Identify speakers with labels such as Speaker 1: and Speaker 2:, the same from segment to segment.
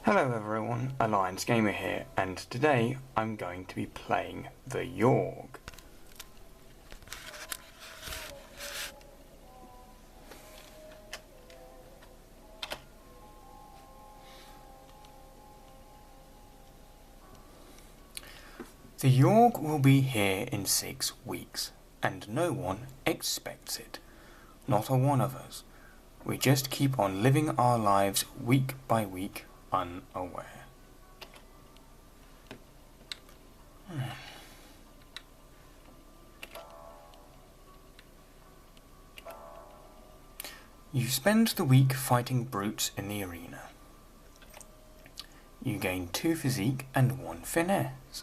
Speaker 1: Hello everyone, Alliance Gamer here, and today I'm going to be playing the Yawhg. The Yawhg will be here in 6 weeks, and no one expects it. Not a one of us. We just keep on living our lives week by week, unaware. You spend the week fighting brutes in the arena. You gain 2 physique and 1 finesse.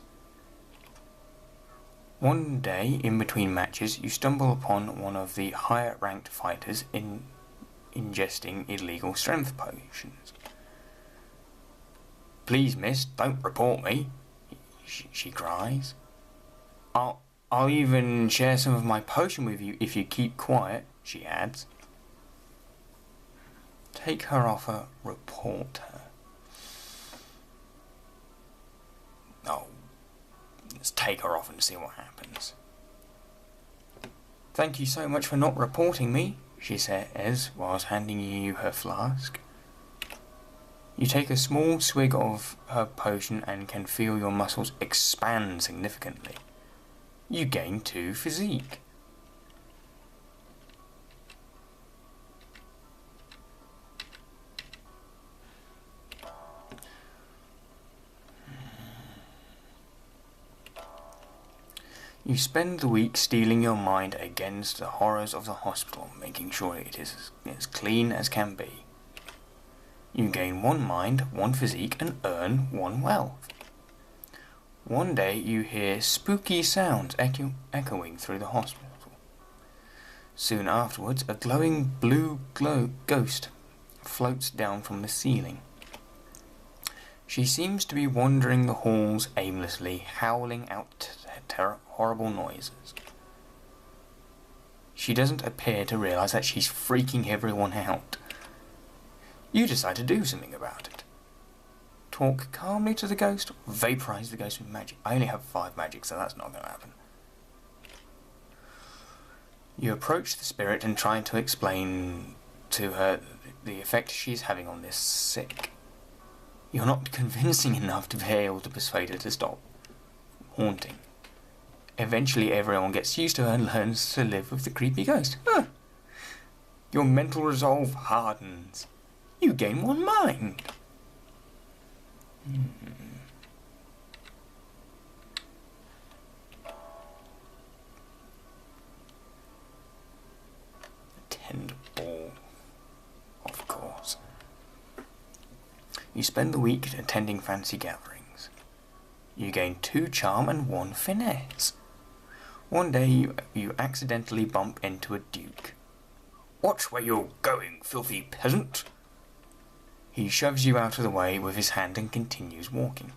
Speaker 1: One day, in between matches, you stumble upon one of the higher ranked fighters ingesting illegal strength potions. "Please, miss, don't report me," she cries. I'll even share some of my potion with you if you keep quiet," she adds. Take her offer, report her. Oh, let's take her off and see what happens. "Thank you so much for not reporting me," she says whilst handing you her flask. You take a small swig of her potion and can feel your muscles expand significantly. You gain 2 physique. You spend the week steeling your mind against the horrors of the hospital, making sure it is as clean as can be. You gain 1 mind, 1 physique, and earn 1 wealth. One day you hear spooky sounds echoing through the hospital. Soon afterwards, a glowing blue ghost floats down from the ceiling. She seems to be wandering the halls aimlessly, howling out horrible noises. She doesn't appear to realise that she's freaking everyone out. You decide to do something about it. Talk calmly to the ghost, vaporise the ghost with magic. I only have 5 magic, so that's not going to happen. You approach the spirit and try to explain to her the effect she's having on this sick. You're not convincing enough to be able to persuade her to stop haunting. Eventually everyone gets used to her and learns to live with the creepy ghost. Your mental resolve hardens. You gain 1 mind. Attend ball, of course. You spend the week attending fancy gatherings. You gain 2 charm and 1 finesse. One day you accidentally bump into a duke. "Watch where you're going, filthy peasant!" He shoves you out of the way with his hand and continues walking.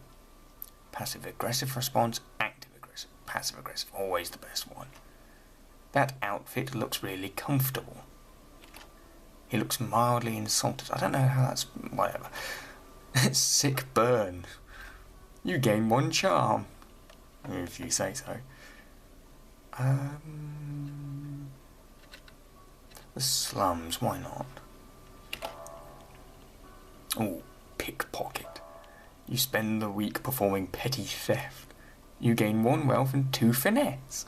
Speaker 1: Passive-aggressive response, active-aggressive. Passive-aggressive, always the best one. That outfit looks really comfortable. He looks mildly insulted. I don't know how that's... whatever. Sick burn. You gain 1 charm. If you say so. The slums, why not? Oh, pickpocket. You spend the week performing petty theft. You gain 1 wealth and 2 finesse.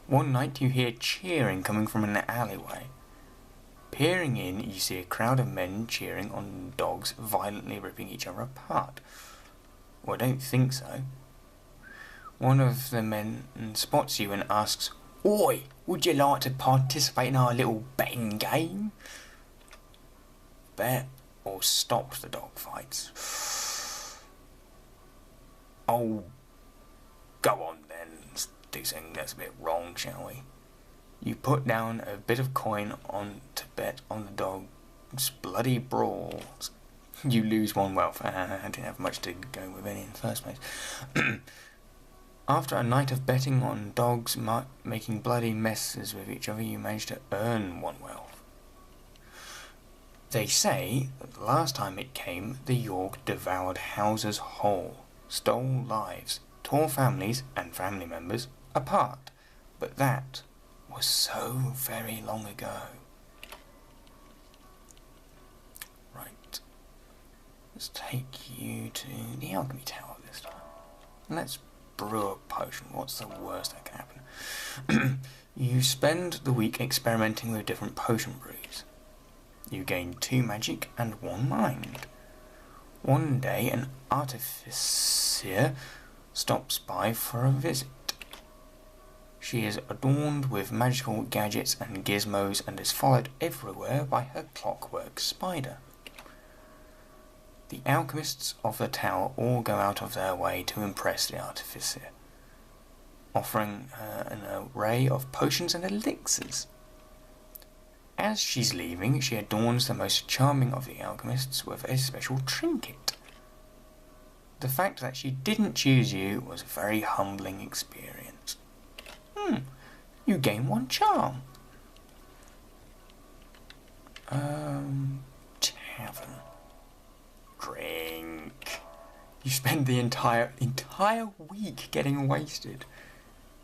Speaker 1: One night you hear cheering coming from an alleyway. Peering in, you see a crowd of men cheering on dogs violently ripping each other apart. Well, I don't think so. One of the men spots you and asks, "Oi, would you like to participate in our little betting game?" Bet or stop the dog fights. Oh, go on then, let's do something that's a bit wrong, shall we? You put down a bit of coin on to bet on the dog's bloody brawls. You lose 1 wealth. I didn't have much to go with any in the first place. After a night of betting on dogs making bloody messes with each other, you manage to earn 1 wealth. They say that the last time it came, the Yawhg devoured houses whole, stole lives, tore families and family members apart. But that was so very long ago. Right. Let's take you to the alchemy tower this time. Let's brew a potion. What's the worst that can happen? You spend the week experimenting with different potion brews. You gain 2 magic and 1 mind. One day an artificer stops by for a visit. She is adorned with magical gadgets and gizmos and is followed everywhere by her clockwork spider. The alchemists of the tower all go out of their way to impress the artificer, offering her an array of potions and elixirs. As she's leaving, she adorns the most charming of the alchemists with a special trinket. The fact that she didn't choose you was a very humbling experience. You gain 1 charm. Tavern. Drink. You spend the entire week getting wasted.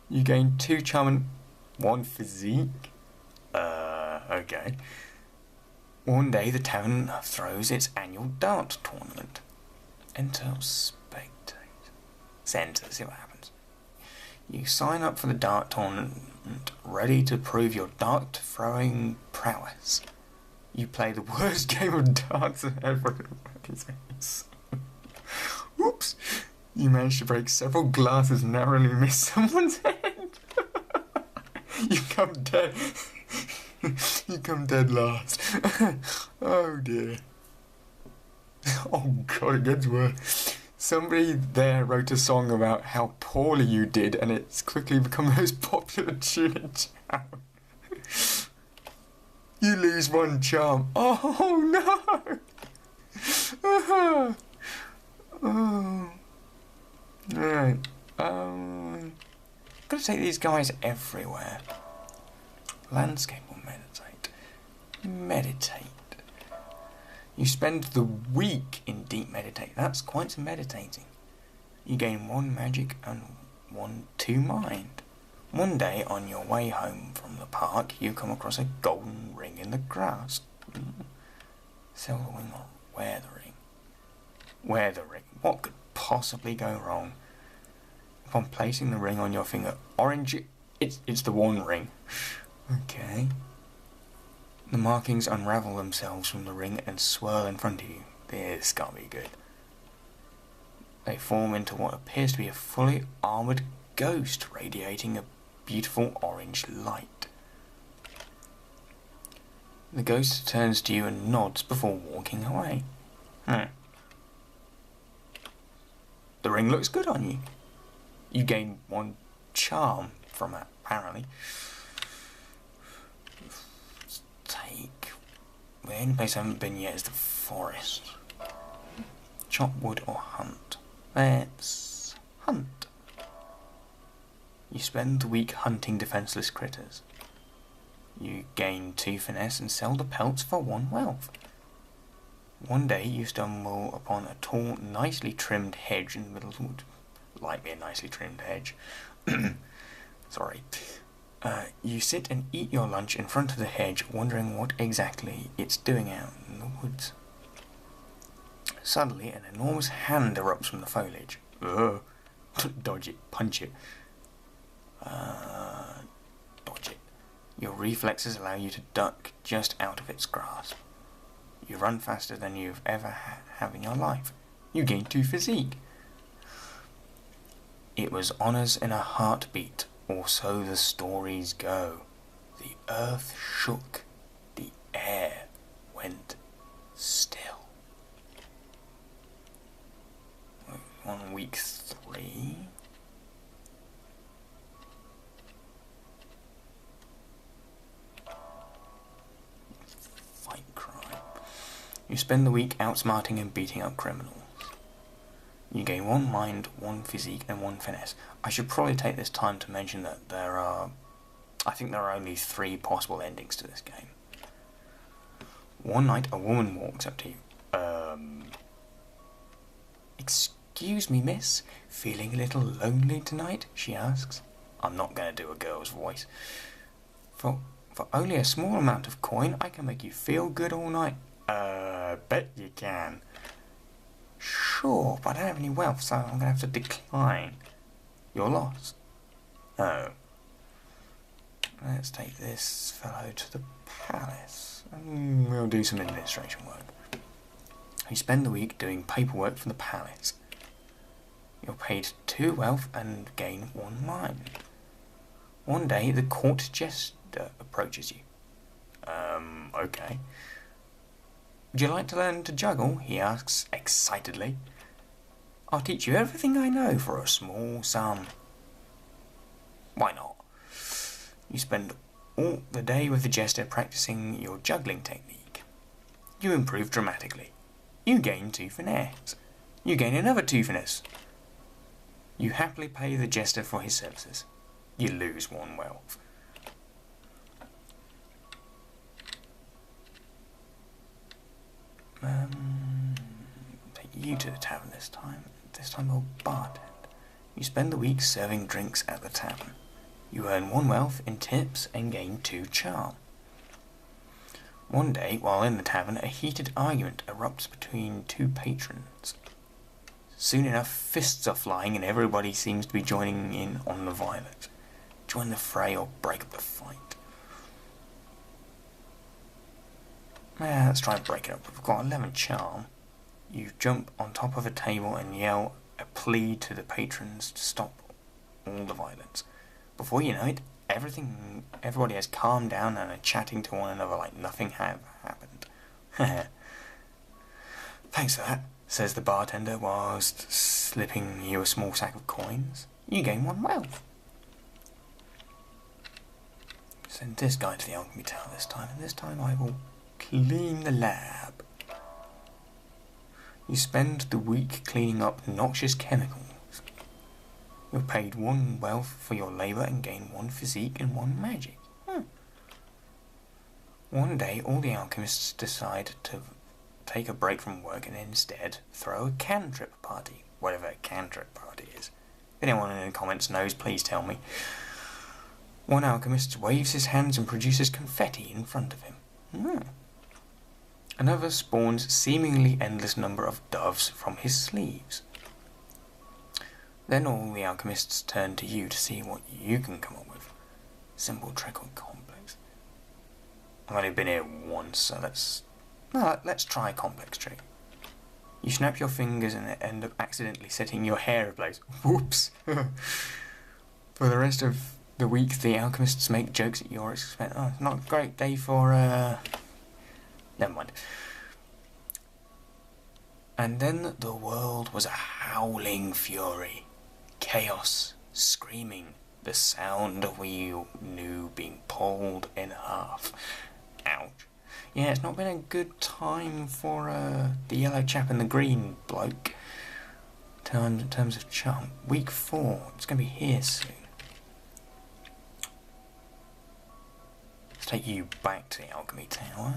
Speaker 1: You gain 2 charm and 1 physique. Okay. One day the tavern throws its annual dart tournament. Enter spectate. Enter, see what happens. You sign up for the dart tournament, ready to prove your dart throwing prowess. You play the worst game of darts ever. Oops! You manage to break several glasses and narrowly miss someone's head. You come dead. You come dead last. Oh dear. Oh god, it gets worse. Somebody there wrote a song about how poorly you did, and it's quickly become the most popular tune in town. You lose 1 charm. Oh no! Oh. Right. I'm gonna take these guys everywhere. Landscape or meditate? Meditate. You spend the week in deep meditate. That's quite some meditating. You gain 1 magic and 2 mind. One day, on your way home from the park, you come across a golden ring in the grass. Sell the ring or wear the ring? Wear the ring. What could possibly go wrong? Upon placing the ring on your finger, it's the one ring. Okay. The markings unravel themselves from the ring and swirl in front of you. This can't be good. They form into what appears to be a fully armoured ghost radiating a beautiful orange light. The ghost turns to you and nods before walking away. The ring looks good on you. You gain 1 charm from it, apparently. The only place I haven't been yet is the forest. Chop wood or hunt? Let's hunt. You spend the week hunting defenceless critters. You gain 2 finesse and sell the pelts for 1 wealth. One day you stumble upon a tall, nicely trimmed hedge in the middle of the wood. Like me a nicely trimmed hedge. Sorry. You sit and eat your lunch in front of the hedge, wondering what exactly it's doing out in the woods. Suddenly, an enormous hand erupts from the foliage. Dodge it, punch it. Dodge it. Your reflexes allow you to duck just out of its grasp. You run faster than you've ever have in your life. You gain 2 physique. It was honours in a heartbeat. Or so the stories go. The earth shook. The air went still. On week 3. Fight crime. You spend the week outsmarting and beating up criminals. You gain 1 mind, 1 physique, and 1 finesse. I should probably take this time to mention that I think there are only 3 possible endings to this game. One night, a woman walks up to you. Excuse me, miss. Feeling a little lonely tonight? She asks. I'm not going to do a girl's voice. For only a small amount of coin, I can make you feel good all night. Bet you can. Sure, but I don't have any wealth, so I'm going to have to decline. You're lost. Oh. Let's take this fellow to the palace. And we'll do some administration work. You spend the week doing paperwork for the palace. You're paid 2 wealth and gain 1 mind. One day, the court jester approaches you. Okay. Would you like to learn to juggle? He asks excitedly. I'll teach you everything I know for a small sum. Why not? You spend all the day with the jester practicing your juggling technique. You improve dramatically. You gain 2 finesse. You gain another 2 finesse. You happily pay the jester for his services. You lose 1 wealth. Take you to the tavern this time. This time you'll bartend. You spend the week serving drinks at the tavern. You earn 1 wealth in tips and gain 2 charm. One day, while in the tavern, a heated argument erupts between 2 patrons. Soon enough, fists are flying and everybody seems to be joining in on the violence. Join the fray or break up the fight. Let's try and break it up. We've got 11 charm. You jump on top of a table and yell a plea to the patrons to stop all the violence. Before you know it, everybody has calmed down and are chatting to one another like nothing had happened. Thanks for that, says the bartender whilst slipping you a small sack of coins. You gain 1 wealth. Send this guy to the alchemy tower this time, and this time I will clean the lab. You spend the week cleaning up noxious chemicals. You're paid 1 wealth for your labour and gain 1 physique and 1 magic. One day, all the alchemists decide to take a break from work and instead throw a cantrip party. Whatever a cantrip party is. If anyone in the comments knows, please tell me. One alchemist waves his hands and produces confetti in front of him. Another spawns seemingly endless number of doves from his sleeves. Then all the alchemists turn to you to see what you can come up with. Simple, trick, or complex. I've only been here once, so let's try complex trick. You snap your fingers and end up accidentally setting your hair ablaze. Whoops! For the rest of the week, the alchemists make jokes at your expense. Oh, it's not a great day for, never mind. And then the world was a howling fury. Chaos, screaming, the sound we knew being pulled in half. Ouch. Yeah, it's not been a good time for the yellow chap and the green bloke. In terms of charm. Week 4, it's going to be here soon. Let's take you back to the alchemy tower.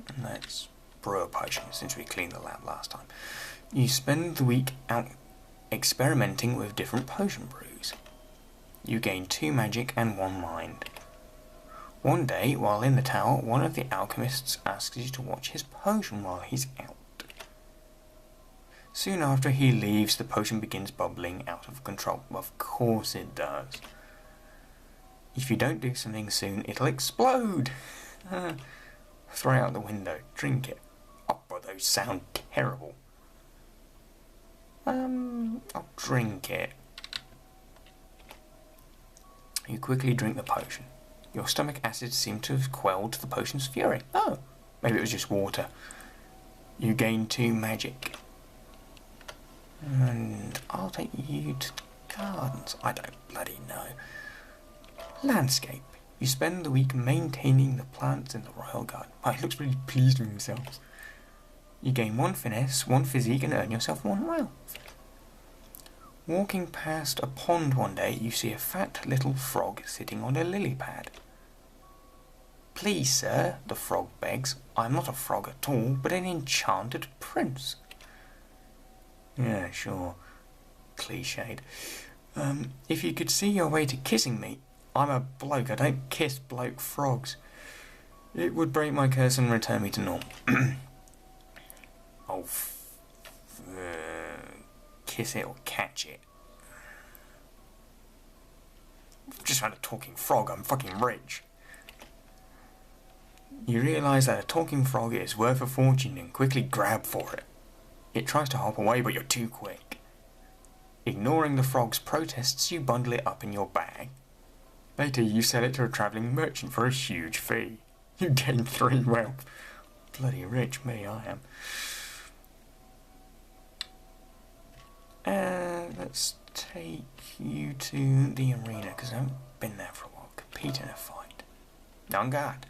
Speaker 1: And let's brew a potion since we cleaned the lab last time. You spend the week out experimenting with different potion brews. You gain 2 magic and 1 mind. One day, while in the tower, one of the alchemists asks you to watch his potion while he's out. Soon after he leaves, the potion begins bubbling out of control. Of course it does. If you don't do something soon, it'll explode! Throw it out the window, drink it. Oh, but those sound terrible. I'll drink it. You quickly drink the potion. Your stomach acid seemed to have quelled the potion's fury. Oh, maybe it was just water. You gain 2 magic. And I'll take you to gardens. I don't bloody know. Landscape. You spend the week maintaining the plants in the royal garden. Oh, he looks really pleased with himself. You gain 1 finesse, 1 physique, and earn yourself 1 wealth. Walking past a pond one day, you see a fat little frog sitting on a lily pad. Please, sir, the frog begs. I am not a frog at all, but an enchanted prince. Yeah, sure. Cliched. If you could see your way to kissing me, I'm a bloke, I don't kiss bloke frogs. It would break my curse and return me to normal. Oh, kiss it or catch it. I've just found a talking frog, I'm fucking rich. You realise that a talking frog is worth a fortune and quickly grab for it. It tries to hop away, but you're too quick. Ignoring the frog's protests, you bundle it up in your bag. Later, you sell it to a travelling merchant for a huge fee. You gain 3 wealth. Bloody rich me, I am. Let's take you to the arena, because I haven't been there for a while. Compete in a fight. On guard.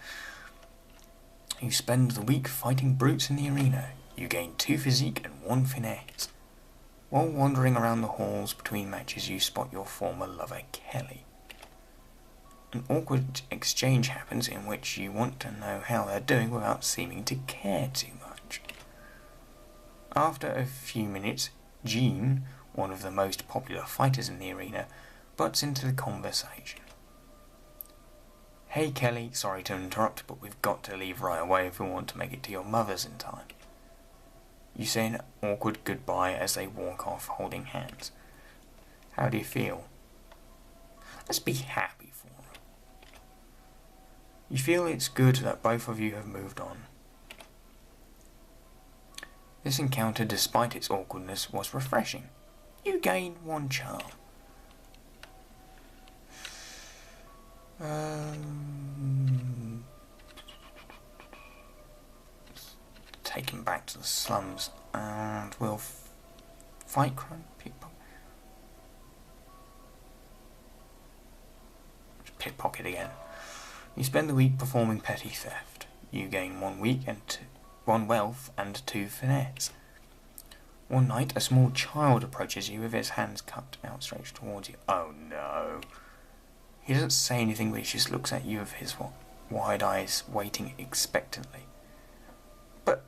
Speaker 1: You spend the week fighting brutes in the arena. You gain 2 physique and 1 finesse. While wandering around the halls between matches, you spot your former lover, Kelly. An awkward exchange happens in which you want to know how they're doing without seeming to care too much. After a few minutes, Jean, one of the most popular fighters in the arena, butts into the conversation. Hey Kelly, sorry to interrupt, but we've got to leave right away if we want to make it to your mother's in time. You say an awkward goodbye as they walk off holding hands. How do you feel? Let's be happy for her. You feel it's good that both of you have moved on. This encounter, despite its awkwardness, was refreshing. You gain 1 charm. Take him back to the slums and we'll fight crime people. Pickpocket again. You spend the week performing petty theft. You gain 1 wealth and 2 finesse. One night, a small child approaches you with his hands cupped outstretched towards you. Oh no. He doesn't say anything, but he just looks at you with his wide eyes, waiting expectantly. But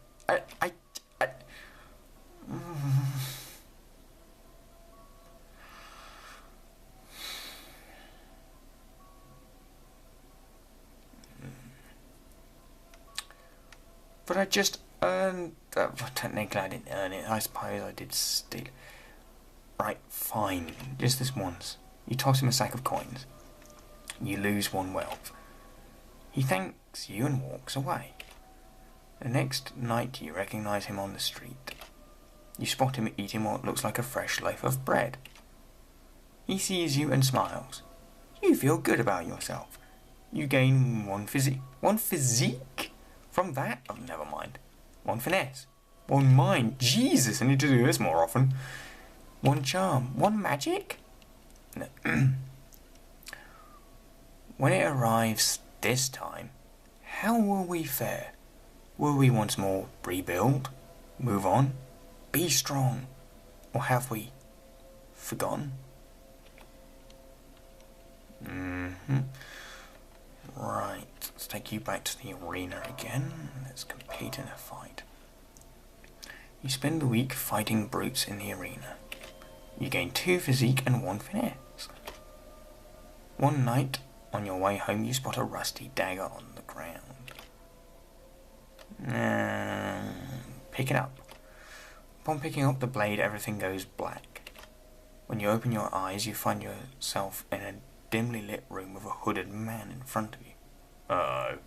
Speaker 1: But I just earned... technically I didn't earn it. I suppose I did steal. Right, fine. Just this once. You toss him a sack of coins. You lose 1 wealth. He thanks you and walks away. The next night you recognise him on the street. You spot him eating what looks like a fresh loaf of bread. He sees you and smiles. You feel good about yourself. You gain 1 physique. 1 physique? From that? Oh, never mind. 1 finesse. 1 mind. Jesus, I need to do this more often. 1 charm. 1 magic? No. When it arrives this time, how will we fare? Will we once more rebuild? Move on? Be strong? Or have we forgotten? Right, let's take you back to the arena again. Let's compete in a fight. You spend the week fighting brutes in the arena. You gain 2 physique and 1 finesse. One night, on your way home, you spot a rusty dagger on the ground. Pick it up. Upon picking up the blade, everything goes black. When you open your eyes, you find yourself in a dimly lit room with a hooded man in front of you. Uh-oh.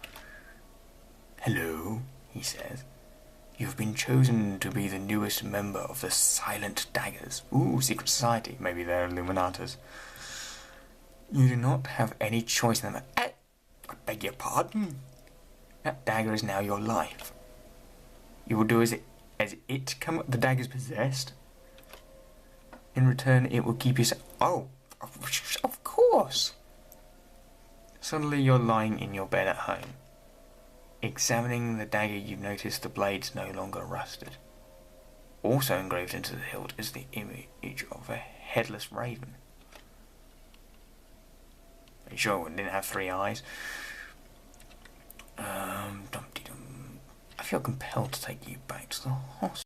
Speaker 1: Hello, he says. You've been chosen to be the newest member of the Silent Daggers. Ooh, secret society. Maybe they're Illuminatas. You do not have any choice in them. I beg your pardon? That dagger is now your life. You will do as it come up. The dagger's possessed. In return, it will keep you... Oh, of course. Suddenly, you're lying in your bed at home. Examining the dagger, you've noticed the blade's no longer rusted. Also engraved into the hilt is the image of a headless raven. Are you sure it didn't have 3 eyes? Dum-de-dum. I feel compelled to take you back to the hospital.